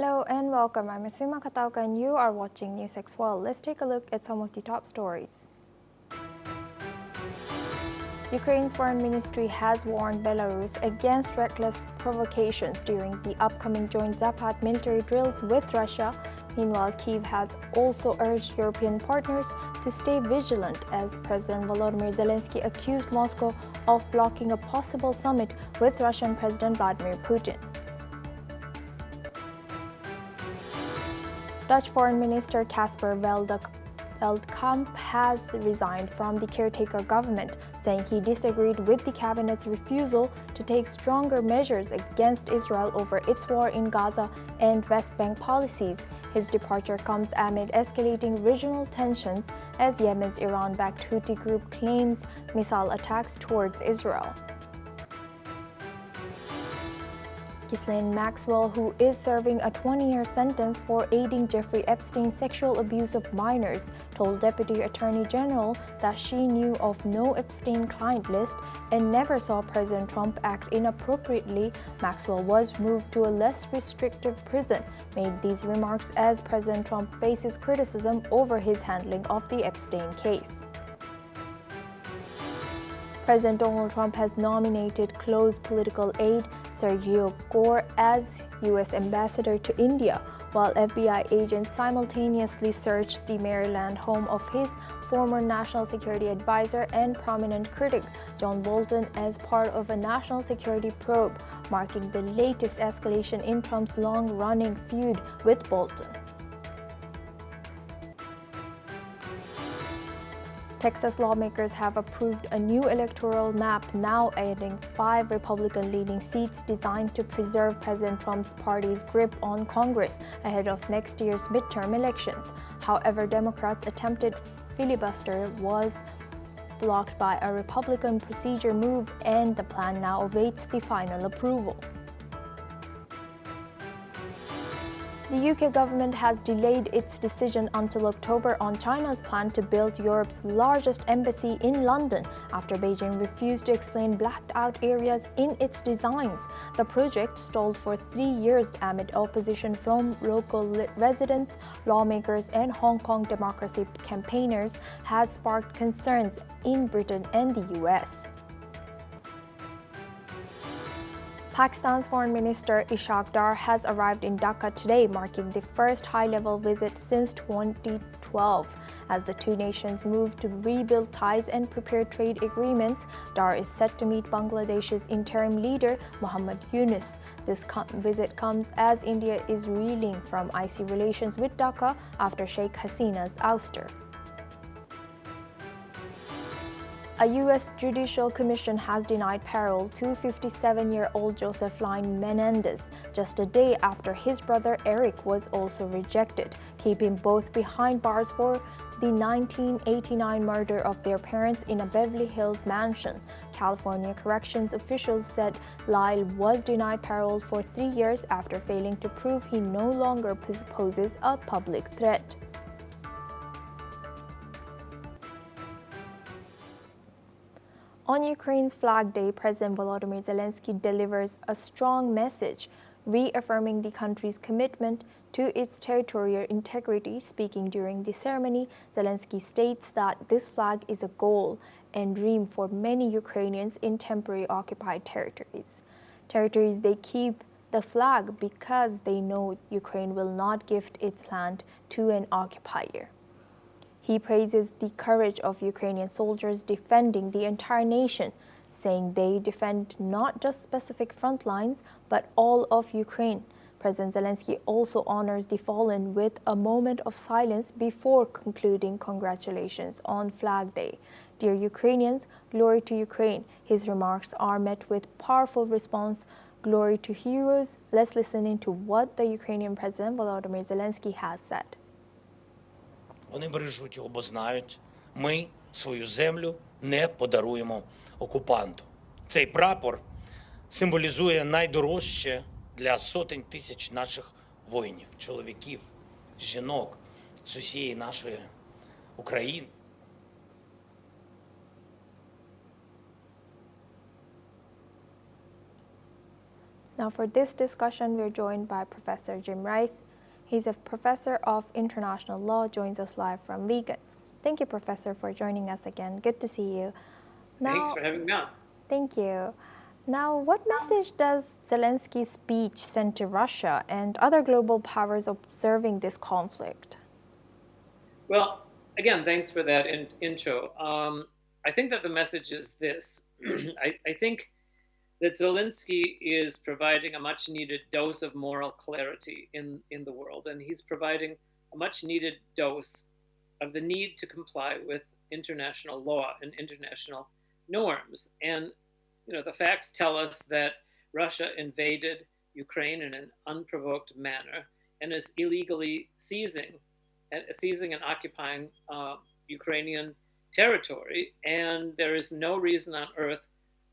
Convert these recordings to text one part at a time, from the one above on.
Hello and welcome. I'm Asima Katauka and you are watching NewsX World. Let's take a look at some of the top stories. Ukraine's foreign ministry has warned Belarus against reckless provocations during the upcoming joint Zapad military drills with Russia. Meanwhile, Kyiv has also urged European partners to stay vigilant as President Volodymyr Zelensky accused Moscow of blocking a possible summit with Russian President Vladimir Putin. Dutch Foreign Minister Casper Veldkamp has resigned from the caretaker government, saying he disagreed with the cabinet's refusal to take stronger measures against Israel over its war in Gaza and West Bank policies. His departure comes amid escalating regional tensions as Yemen's Iran-backed Houthi group claims missile attacks towards Israel. Ghislaine Maxwell, who is serving a 20-year sentence for aiding Jeffrey Epstein's sexual abuse of minors, told Deputy Attorney General that she knew of no Epstein client list and never saw President Trump act inappropriately. Maxwell was moved to a less restrictive prison, made these remarks as President Trump faces criticism over his handling of the Epstein case. President Donald Trump has nominated close political aide Sergio Gore as U.S. ambassador to India, while FBI agents simultaneously searched the Maryland home of his former national security advisor and prominent critic John Bolton as part of a national security probe, marking the latest escalation in Trump's long-running feud with Bolton. Texas lawmakers have approved a new electoral map, now adding 5 Republican-leading seats designed to preserve President Trump's party's grip on Congress ahead of next year's midterm elections. However, Democrats' attempted filibuster was blocked by a Republican procedure move, and the plan now awaits the final approval. The UK government has delayed its decision until October on China's plan to build Europe's largest embassy in London after Beijing refused to explain blacked-out areas in its designs. The project, stalled for 3 years amid opposition from local residents, lawmakers, and Hong Kong democracy campaigners, has sparked concerns in Britain and the US. Pakistan's Foreign Minister Ishaq Dar has arrived in Dhaka today, marking the first high-level visit since 2012. As the two nations move to rebuild ties and prepare trade agreements, Dar is set to meet Bangladesh's interim leader, Muhammad Yunus. This visit comes as India is reeling from icy relations with Dhaka after Sheikh Hasina's ouster. A U.S. Judicial Commission has denied parole to 57-year-old Joseph Lyon Menendez just a day after his brother Eric was also rejected, keeping both behind bars for the 1989 murder of their parents in a Beverly Hills mansion. California corrections officials said Lyle was denied parole for 3 years after failing to prove he no longer poses a public threat. On Ukraine's Flag Day, President Volodymyr Zelensky delivers a strong message, reaffirming the country's commitment to its territorial integrity. Speaking during the ceremony, Zelensky states that this flag is a goal and dream for many Ukrainians in temporarily occupied territories. They keep the flag because they know Ukraine will not gift its land to an occupier. He praises the courage of Ukrainian soldiers defending the entire nation, saying they defend not just specific front lines, but all of Ukraine. President Zelensky also honors the fallen with a moment of silence before concluding congratulations on Flag Day. Dear Ukrainians, glory to Ukraine. His remarks are met with powerful response. Glory to heroes. Let's listen into what the Ukrainian President Volodymyr Zelensky has said. Вони бережуть його, бо знають, ми свою землю не подаруємо окупанту. Цей прапор символізує найдорожче для сотень тисяч наших воїнів, чоловіків, жінок з усієї нашої України. Now for this discussion, we're joined by Professor Jim Rice. He's a professor of international law, joins us live from Vegan. Thank you, Professor, for joining us again. Good to see you. Thanks for having me on. Thank you. Now, what message does Zelensky's speech send to Russia and other global powers observing this conflict? Well, again, thanks for that intro. I think that the message is this. I think that Zelensky is providing a much needed dose of moral clarity in the world, and he's providing a much needed dose of the need to comply with international law and international norms. And the facts tell us that Russia invaded Ukraine in an unprovoked manner and is illegally seizing and occupying Ukrainian territory. And there is no reason on earth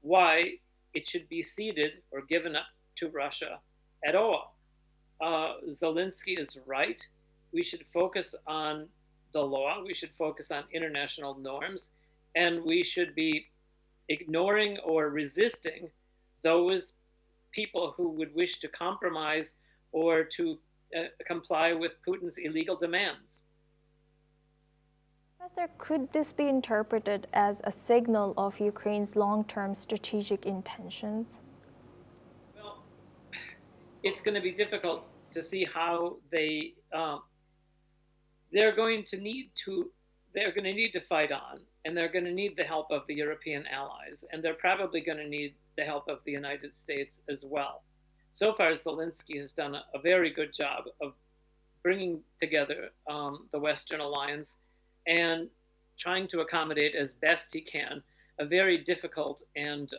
why it should be ceded or given up to Russia at all. Zelensky is right. We should focus on the law. We should focus on international norms. And we should be ignoring or resisting those people who would wish to compromise or to comply with Putin's illegal demands. Professor, could this be interpreted as a signal of Ukraine's long-term strategic intentions? Well, it's going to be difficult to see how they're going to need to fight on, and they're going to need the help of the European allies, and they're probably going to need the help of the United States as well. So far, Zelensky has done a very good job of bringing together the Western alliance and trying to accommodate as best he can a very difficult and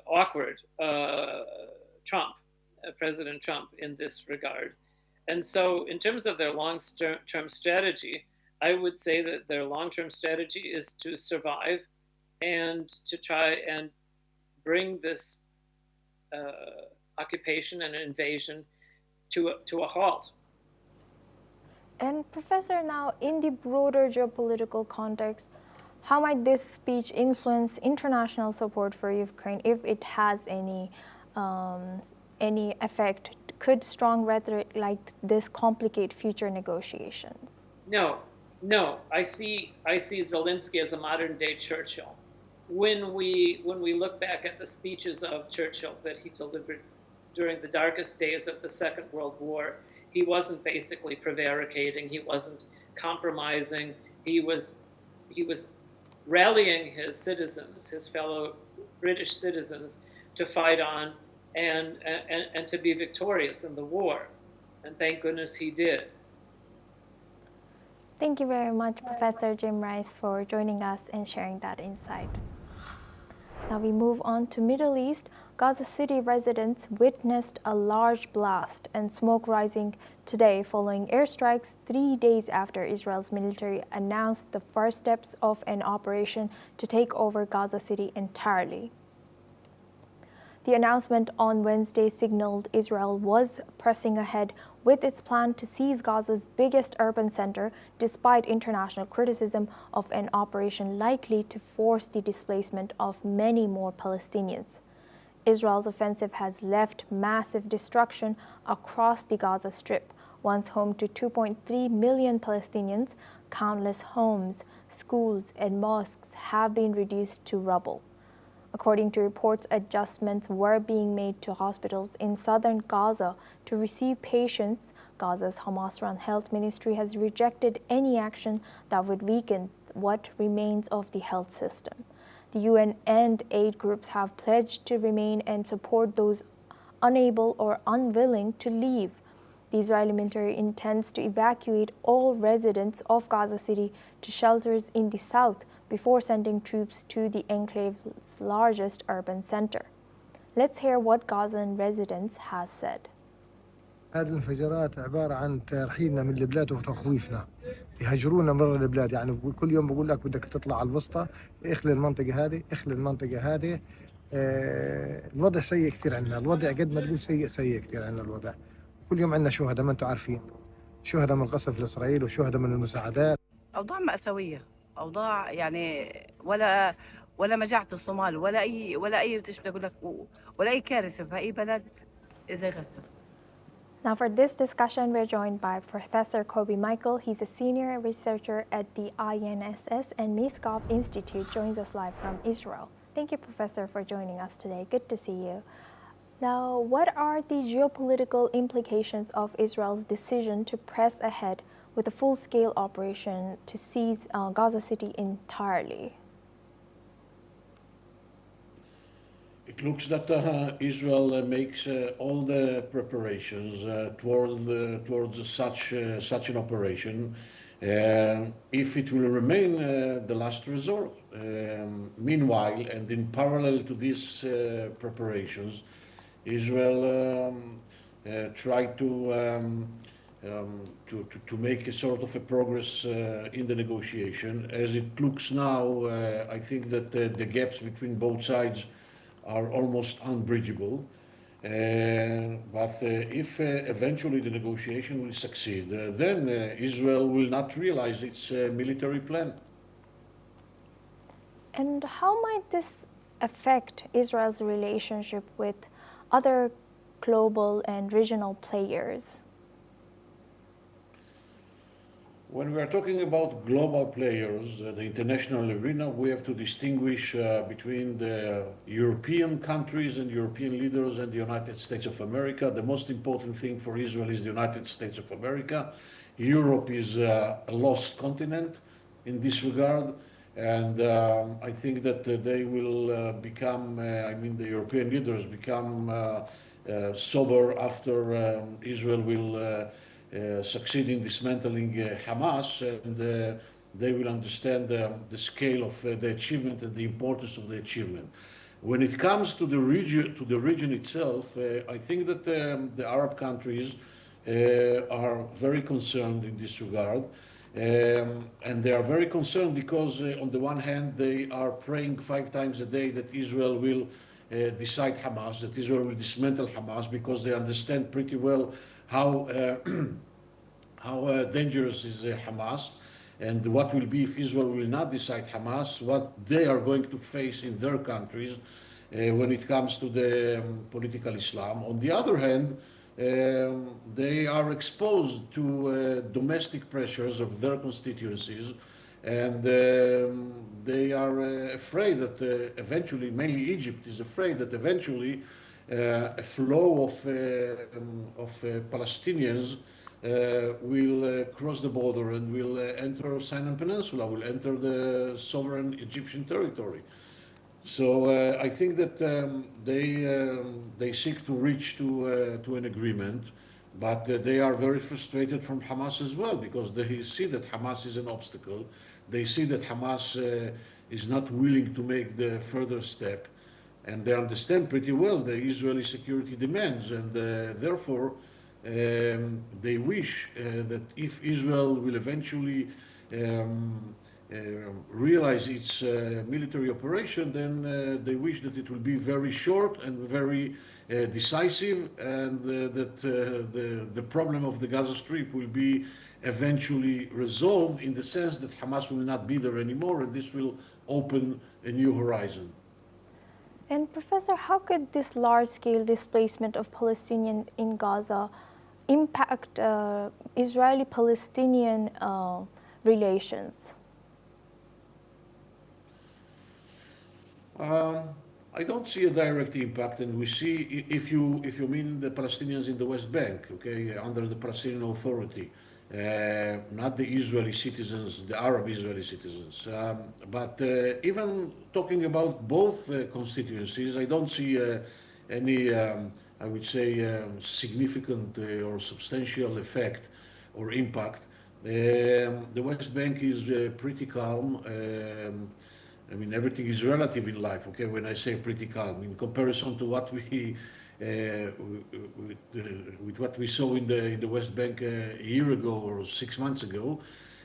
awkward President Trump in this regard. And so in terms of their long-term strategy, I would say that their long-term strategy is to survive and to try and bring this occupation and invasion to a halt. And Professor, now in the broader geopolitical context, how might this speech influence international support for Ukraine, if it has any effect? Could strong rhetoric like this complicate future negotiations? No. I see Zelensky as a modern-day Churchill. When we look back at the speeches of Churchill that he delivered during the darkest days of the Second World War, he wasn't basically prevaricating. He wasn't compromising. He was rallying his citizens, his fellow British citizens, to fight on and to be victorious in the war. And thank goodness he did. Thank you very much, Professor Jim Rice, for joining us and sharing that insight. Now we move on to Middle East. Gaza City residents witnessed a large blast and smoke rising today following airstrikes 3 days after Israel's military announced the first steps of an operation to take over Gaza City entirely. The announcement on Wednesday signaled Israel was pressing ahead with its plan to seize Gaza's biggest urban center, despite international criticism of an operation likely to force the displacement of many more Palestinians. Israel's offensive has left massive destruction across the Gaza Strip, once home to 2.3 million Palestinians. Countless homes, schools, and mosques have been reduced to rubble. According to reports, adjustments were being made to hospitals in southern Gaza to receive patients. Gaza's Hamas-run health ministry has rejected any action that would weaken what remains of the health system. The UN and aid groups have pledged to remain and support those unable or unwilling to leave. The Israeli military intends to evacuate all residents of Gaza City to shelters in the south before sending troops to the enclave's largest urban center. Let's hear what Gazan residents has said. هذه الانفجارات عبارة عن ترحيلنا من البلاد وتخويفنا يهاجرونا من البلاد يعني كل يوم بقول لك بدك تطلع على الوسطى اخلي المنطقة هذه اخلي المنطقة هذه الوضع سيء كثير عندنا الوضع قد ما تقول سيء كثير عندنا الوضع كل يوم عندنا شهداء ما انتم عارفين شهداء من القصف الإسرائيلي وشهداء من المساعدات أوضاع مأساوية أوضاع يعني ولا مجاعة الصومال ولا أي بدك أقول لك ولا أي كارثة في أي بلد زي غزة. Now for this discussion, we're joined by Professor Kobe Michael. He's a senior researcher at the INSS and Miskov Institute, joins us live from Israel. Thank you, Professor, for joining us today. Good to see you. Now, what are the geopolitical implications of Israel's decision to press ahead with a full-scale operation to seize Gaza City entirely? It looks that Israel makes all the preparations towards such an operation, if it will remain the last resort. Meanwhile, and in parallel to these preparations, Israel tried to make a sort of a progress in the negotiation. As it looks now, I think that the gaps between both sides are almost unbridgeable. But if eventually the negotiation will succeed, then Israel will not realize its military plan. And how might this affect Israel's relationship with other global and regional players? When we are talking about global players, the international arena, we have to distinguish between the European countries and European leaders and the United States of America. The most important thing for Israel is the United States of America. Europe is a lost continent in this regard, and I think that they will become, the European leaders become sober after Israel will succeed in dismantling Hamas, and they will understand the scale of the achievement and the importance of the achievement. When it comes to the region itself, I think that the Arab countries are very concerned in this regard, and they are very concerned because on the one hand they are praying 5 times a day that Israel will decide Hamas, that Israel will dismantle Hamas, because they understand pretty well how dangerous is Hamas, and what will be if Israel will not decide Hamas, what they are going to face in their countries when it comes to the political Islam. On the other hand, they are exposed to domestic pressures of their constituencies, and they are afraid that eventually, mainly Egypt is afraid that eventually a flow of Palestinians will cross the border and will enter Sinai Peninsula, will enter the sovereign Egyptian territory. So I think that they seek to reach to an agreement, but they are very frustrated from Hamas as well, because they see that Hamas is an obstacle. They see that Hamas is not willing to make the further step, and they understand pretty well the Israeli security demands, and therefore they wish that if Israel will eventually realize its military operation, then they wish that it will be very short and very decisive, and that the problem of the Gaza Strip will be eventually resolved, in the sense that Hamas will not be there anymore, and this will open a new horizon. And Professor, how could this large-scale displacement of Palestinians in Gaza impact Israeli-Palestinian relations? I don't see a direct impact, and we see, if you mean the Palestinians in the West Bank, okay, under the Palestinian Authority, not the Israeli citizens, the Arab Israeli citizens. But even talking about both constituencies, I don't see any, I would say, significant or substantial effect or impact. The West Bank is pretty calm. Everything is relative in life, okay, when I say pretty calm, in comparison to what we with what we saw in the West Bank a year ago or 6 months ago.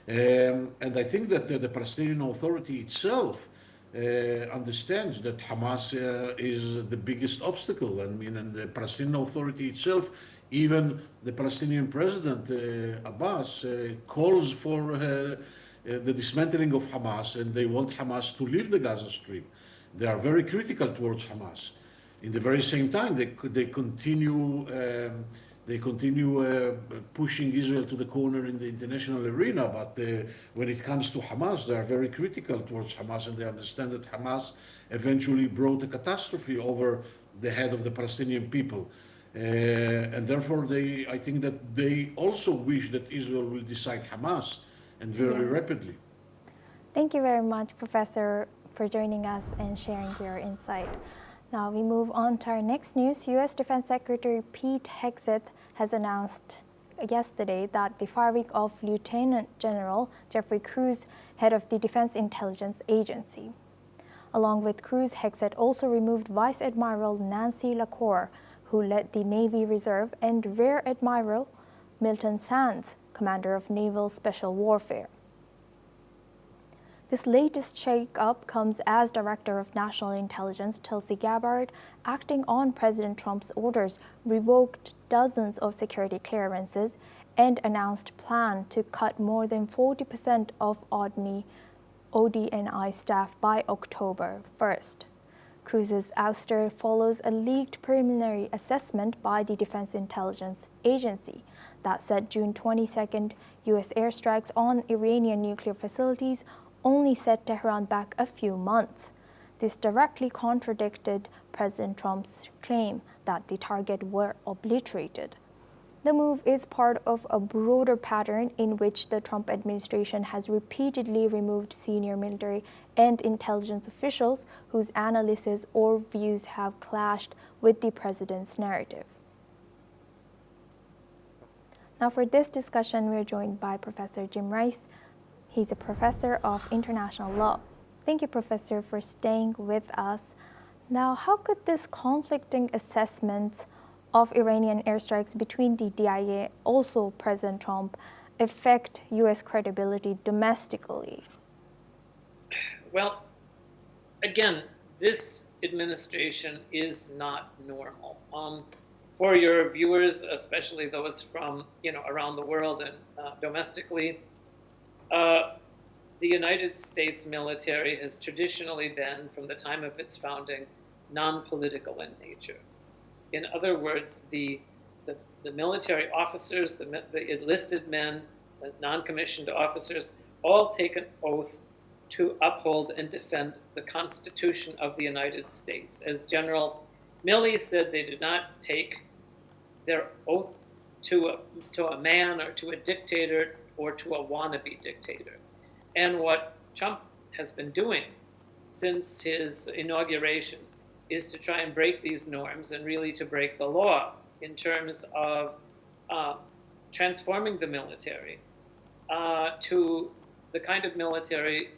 And I think that the Palestinian Authority itself understands that Hamas is the biggest obstacle. And the Palestinian Authority itself, even the Palestinian President Abbas, calls for the dismantling of Hamas, and they want Hamas to leave the Gaza Strip. They are very critical towards Hamas. In the very same time, they continue pushing Israel to the corner in the international arena. But when it comes to Hamas, they are very critical towards Hamas, and they understand that Hamas eventually brought a catastrophe over the head of the Palestinian people. And therefore, I think that they also wish that Israel will decide Hamas, and very rapidly. Thank you very much, Professor, for joining us and sharing your insight. Now we move on to our next news. U.S. Defense Secretary Pete Hegseth has announced yesterday that the firing of Lieutenant General Jeffrey Cruz, head of the Defense Intelligence Agency. Along with Cruz, Hegseth also removed Vice Admiral Nancy LaCour, who led the Navy Reserve, and Rear Admiral Milton Sands, commander of Naval Special Warfare. This latest shake-up comes as Director of National Intelligence Tulsi Gabbard, acting on President Trump's orders, revoked dozens of security clearances and announced plan to cut more than 40% of ODNI staff by October 1st. Cruz's ouster follows a leaked preliminary assessment by the Defense Intelligence Agency that said June 22nd U.S. airstrikes on Iranian nuclear facilities only set Tehran back a few months. This directly contradicted President Trump's claim that the target were obliterated. The move is part of a broader pattern in which the Trump administration has repeatedly removed senior military and intelligence officials whose analyses or views have clashed with the president's narrative. Now for this discussion, we're joined by Professor Jim Rice. He's a professor of international law. Thank you, Professor, for staying with us. Now, how could this conflicting assessment of Iranian airstrikes between the DIA, also President Trump, affect U.S. credibility domestically? Well, again, this administration is not normal. For your viewers, especially those from around the world and domestically, the United States military has traditionally been, from the time of its founding, non-political in nature. In other words, the military officers, the enlisted men, the non-commissioned officers, all take an oath to uphold and defend the Constitution of the United States. As General Milley said, they did not take their oath to a man or to a dictator or to a wannabe dictator. And what Trump has been doing since his inauguration is to try and break these norms and really to break the law in terms of transforming the military to the kind of military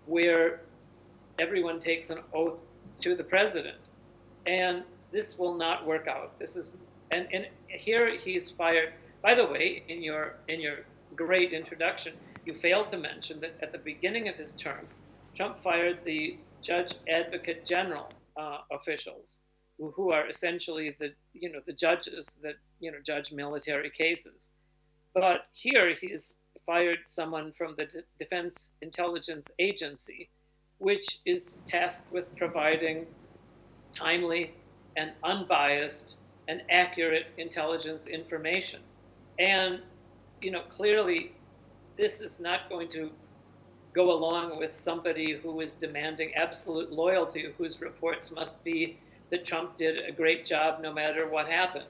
where everyone takes an oath to the president. And this will not work out. And here he's fired. By the way, in your great introduction, you failed to mention that at the beginning of his term, Trump fired the Judge Advocate General officials, who are essentially the judges that judge military cases. But here he's fired someone from the Defense Intelligence Agency, which is tasked with providing timely and unbiased and accurate intelligence information. And clearly this is not going to go along with somebody who is demanding absolute loyalty, whose reports must be that Trump did a great job no matter what happened.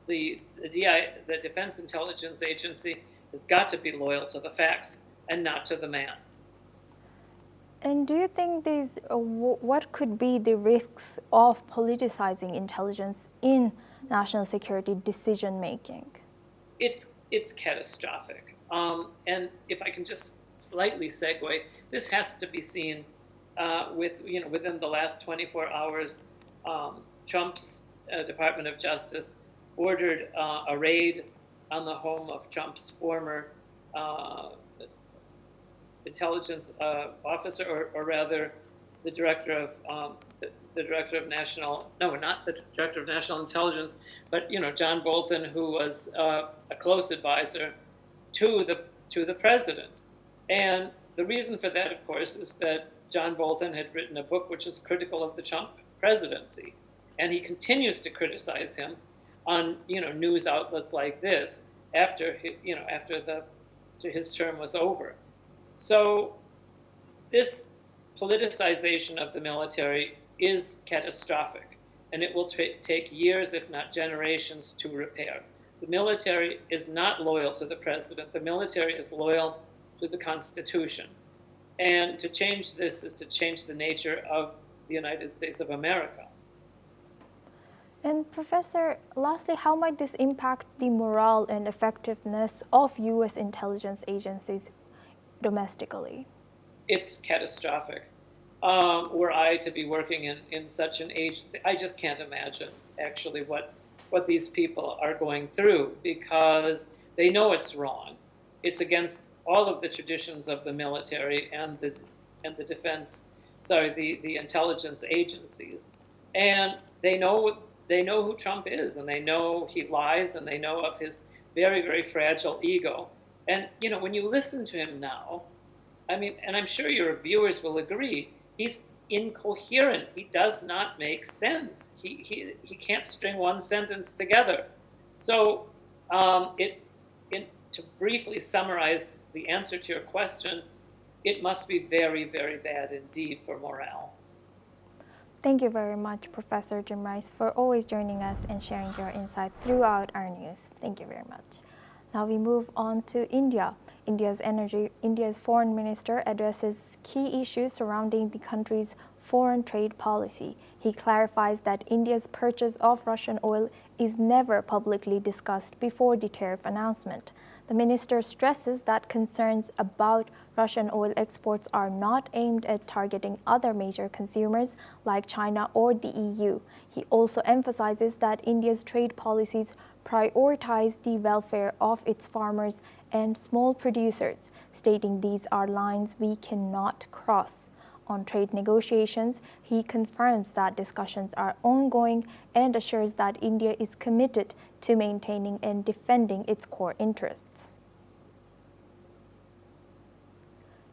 The Defense Intelligence Agency has got to be loyal to the facts and not to the man. And do you think what could be the risks of politicizing intelligence in national security decision making? It's catastrophic. And if I can just slightly segue, this has to be seen within the last 24 hours. Trump's Department of Justice ordered a raid on the home of Trump's former intelligence officer, or rather, the director of national, no, not the director of national intelligence, but John Bolton, who was a close advisor to the president. And the reason for that, of course, is that John Bolton had written a book which was critical of the Trump presidency, and he continues to criticize him on news outlets like this after his term was over. So this politicization of the military is catastrophic, and it will take years, if not generations, to repair. The military is not loyal to the president. The military is loyal to the Constitution. And to change this is to change the nature of the United States of America. And Professor, lastly, how might this impact the morale and effectiveness of U.S. intelligence agencies domestically? It's catastrophic. Were I to be working in such an agency, I just can't imagine actually what these people are going through, because they know it's wrong. It's against all of the traditions of the military and the defense, the intelligence agencies, and they know who Trump is, and they know he lies, and they know of his very, very fragile ego. And when you listen to him now, I mean, and I'm sure your viewers will agree, he's incoherent. He does not make sense. He can't string one sentence together. So to briefly summarize the answer to your question, it must be very, very bad indeed for morale. Thank you very much, Professor Jim Rice, for always joining us and sharing your insight throughout our news. Thank you very much. Now we move on to India. India's foreign minister addresses key issues surrounding the country's foreign trade policy. He clarifies that India's purchase of Russian oil is never publicly discussed before the tariff announcement. The minister stresses that concerns about Russian oil exports are not aimed at targeting other major consumers like China or the EU. He also emphasizes that India's trade policies prioritize the welfare of its farmers and small producers, stating these are lines we cannot cross. On trade negotiations, he confirms that discussions are ongoing and assures that India is committed to maintaining and defending its core interests.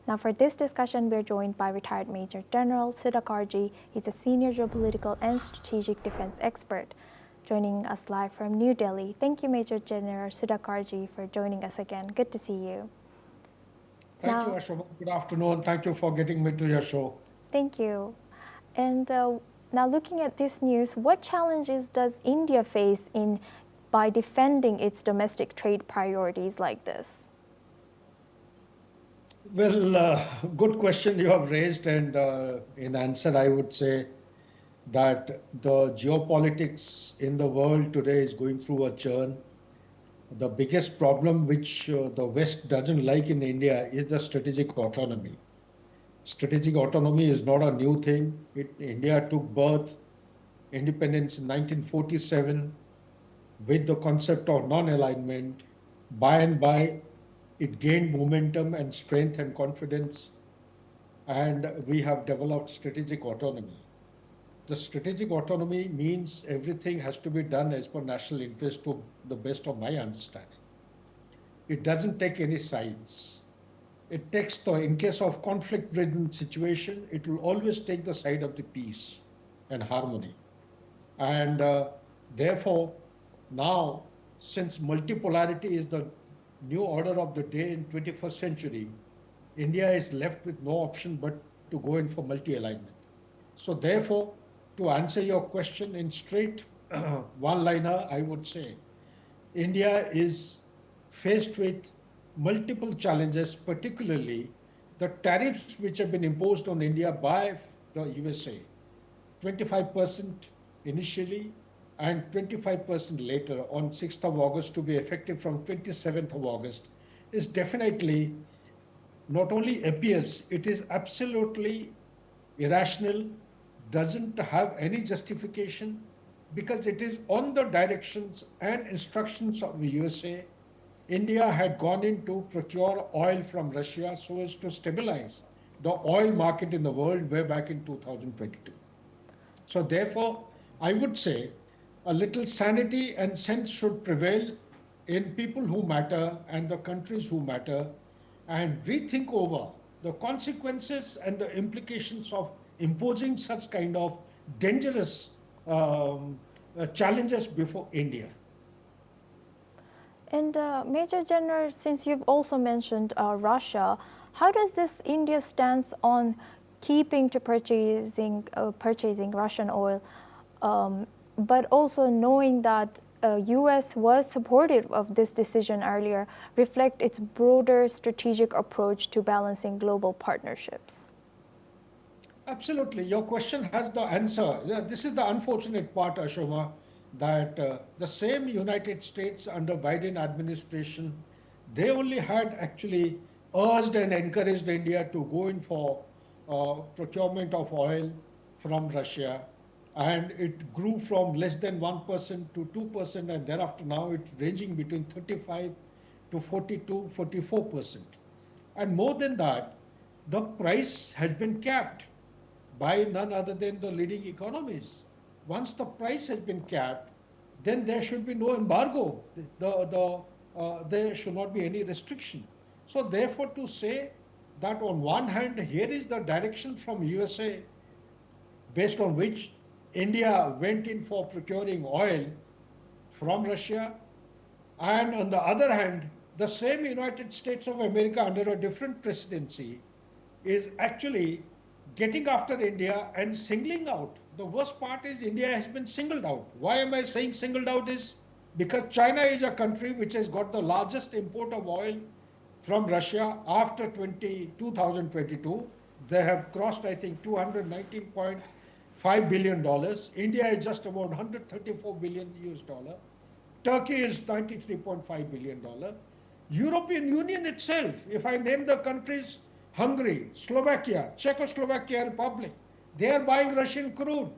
Now for this discussion, we're joined by retired Major General Sudhakarji. He's a senior geopolitical and strategic defense expert, joining us live from New Delhi. Thank you, Major General Sudhakarji, for joining us again. Good to see you. Thank you, Ashoma. Good afternoon. Thank you for getting me to your show. Thank you. And now looking at this news, what challenges does India face by defending its domestic trade priorities like this? Well, good question you have raised, and in answer, I would say that the geopolitics in the world today is going through a churn. The biggest problem which the West doesn't like in India is the strategic autonomy. Strategic autonomy is not a new thing. India took birth, independence in 1947 with the concept of non-alignment. By and by, it gained momentum and strength and confidence, and we have developed strategic autonomy. The strategic autonomy means everything has to be done as per national interest to the best of my understanding. It doesn't take any sides. It takes in case of conflict-ridden situation, it will always take the side of the peace and harmony. And therefore, now, since multipolarity is the new order of the day in 21st century, India is left with no option but to go in for multi-alignment. So therefore, to answer your question in straight one-liner, I would say India is faced with multiple challenges, particularly the tariffs which have been imposed on India by the USA, 25% initially and 25% later on 6th of August to be effective from 27th of August, is definitely not only appears, it is absolutely irrational, doesn't have any justification, because it is on the directions and instructions of the USA. India had gone in to procure oil from Russia so as to stabilize the oil market in the world way back in 2022. So therefore, I would say a little sanity and sense should prevail in people who matter and the countries who matter. and rethink over the consequences and the implications of imposing such kind of dangerous challenges before India. And Major General, since you've also mentioned Russia, how does this India stance on keeping to purchasing Russian oil, but also knowing that U.S. was supportive of this decision earlier, reflect its broader strategic approach to balancing global partnerships? Absolutely. Your question has the answer. This is the unfortunate part, Ashoma, that the same United States under Biden administration, they only had actually urged and encouraged India to go in for procurement of oil from Russia. And it grew from less than 1% to 2%, and thereafter now it's ranging between 35 to 42, 44%. And more than that, the price has been capped by none other than the leading economies. Once the price has been capped, then there should be no embargo. There should not be any restriction. So therefore, to say that on one hand, here is the direction from USA based on which India went in for procuring oil from Russia, and on the other hand, the same United States of America under a different presidency is actually getting after India and singling out. The worst part is India has been singled out. Why am I saying singled out is because China is a country which has got the largest import of oil from Russia after 2022. They have crossed, I think, $219.5 billion. India is just about 134 billion US dollar. Turkey is $93.5 billion. European Union itself, if I name the countries, Hungary, Slovakia, Czechoslovakia Republic, they are buying Russian crude.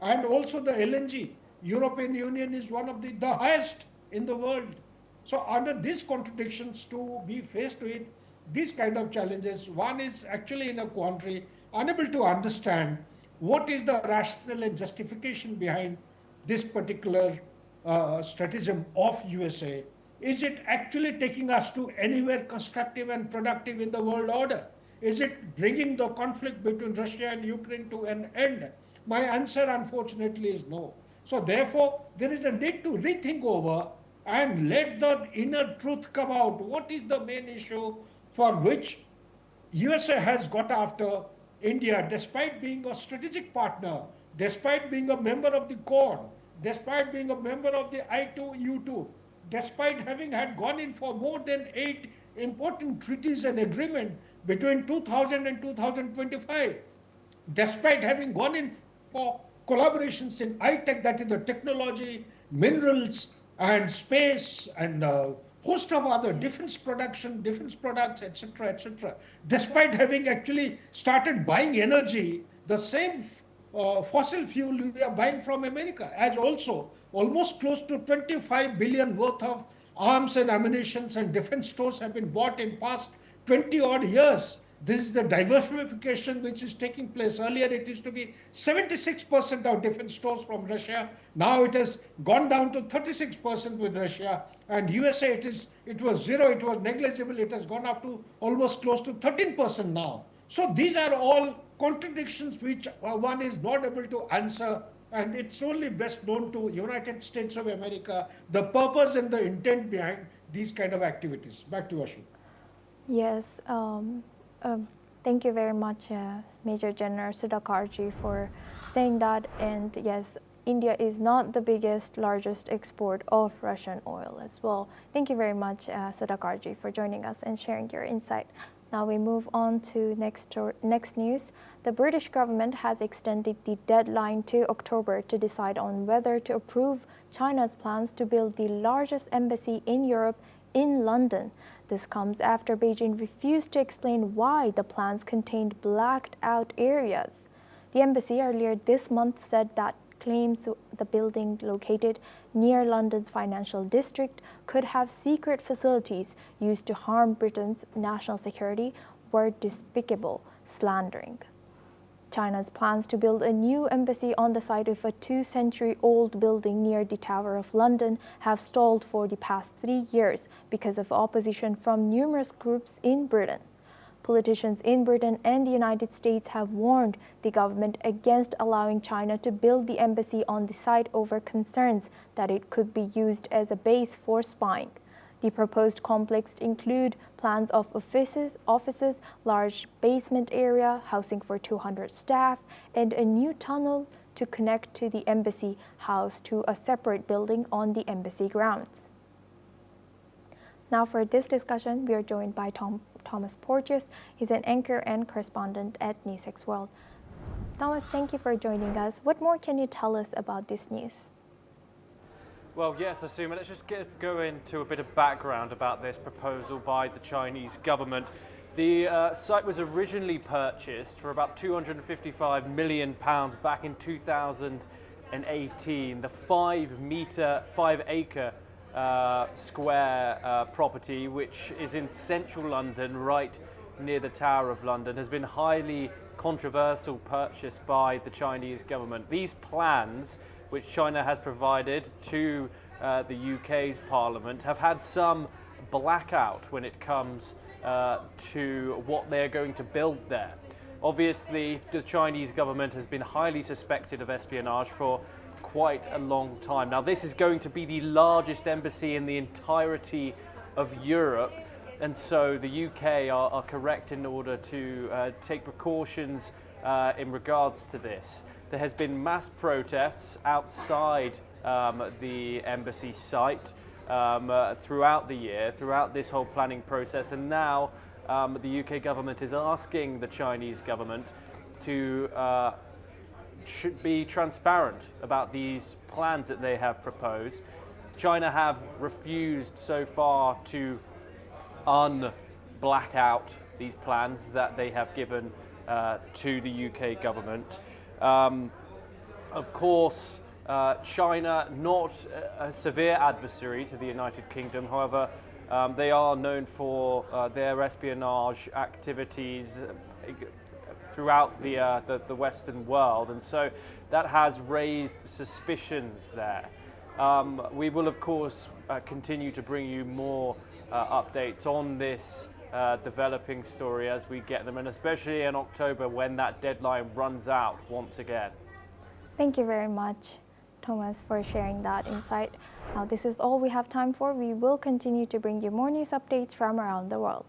And also the LNG. European Union is one of the highest in the world. So under these contradictions, to be faced with these kind of challenges, one is actually in a quandary, unable to understand what is the rationale and justification behind this particular stratagem of USA. Is it actually taking us to anywhere constructive and productive in the world order? Is it bringing the conflict between Russia and Ukraine to an end? My answer, unfortunately, is no. So therefore, there is a need to rethink over and let the inner truth come out. What is the main issue for which USA has got after India, despite being a strategic partner, despite being a member of the Quad, despite being a member of the I2U2, despite having had gone in for more than 8 important treaties and agreements between 2000 and 2025, despite having gone in for collaborations in high-tech, that is the technology, minerals, and space, and a host of other defense production, defense products, etc., despite having actually started buying energy, the same fossil fuel we are buying from America, as also almost close to 25 billion worth of arms and ammunitions and defense stores have been bought in past 20 odd years. This is the diversification which is taking place. Earlier it used to be 76% of defense stores from Russia. Now it has gone down to 36% with Russia. And USA it was zero, it was negligible. It has gone up to almost close to 13% now. So these are all contradictions which one is not able to answer, and it's only best known to United States of America, the purpose and the intent behind these kind of activities. Back to Ashok. Yes, thank you very much, Major General Sudhakarji, for saying that. And yes, India is not the largest export of Russian oil as well. Thank you very much, Sudhakarji, for joining us and sharing your insight. Now we move on to next news. The British government has extended the deadline to October to decide on whether to approve China's plans to build the largest embassy in Europe in London. This comes after Beijing refused to explain why the plans contained blacked out areas. The embassy earlier this month said that claims the building located near London's financial district could have secret facilities used to harm Britain's national security were despicable slandering. China's plans to build a new embassy on the site of a 2-century-old building near the Tower of London have stalled for the past 3 years because of opposition from numerous groups in Britain. Politicians in Britain and the United States have warned the government against allowing China to build the embassy on the site over concerns that it could be used as a base for spying. The proposed complex include plans of offices, large basement area, housing for 200 staff, and a new tunnel to connect to the embassy house to a separate building on the embassy grounds. Now for this discussion, we are joined by Thomas Porges. He's an anchor and correspondent at NewsX World. Thomas, thank you for joining us. What more can you tell us about this news? Well, yes, Asuma, let's just go into a bit of background about this proposal by the Chinese government. The site was originally purchased for about £255 million back in 2018. The 5-acre square property, which is in central London, right near the Tower of London, has been highly controversial purchase by the Chinese government. These plans, which China has provided to the UK's Parliament, have had some blackout when it comes to what they're going to build there. Obviously, the Chinese government has been highly suspected of espionage for quite a long time. Now, this is going to be the largest embassy in the entirety of Europe, and so the UK are correct in order to take precautions in regards to this. There has been mass protests outside the embassy site throughout the year, throughout this whole planning process, and now the UK government is asking the Chinese government to should be transparent about these plans that they have proposed. China have refused so far to unblack out these plans that they have given to the UK government. Of course, China, not a severe adversary to the United Kingdom. However, they are known for their espionage activities throughout the Western world, and so that has raised suspicions there. We will, of course, continue to bring you more updates on this developing story as we get them, and especially in October when that deadline runs out once again. Thank you very much, Thomas, for sharing that insight. Now, this is all we have time for. We will continue to bring you more news updates from around the world.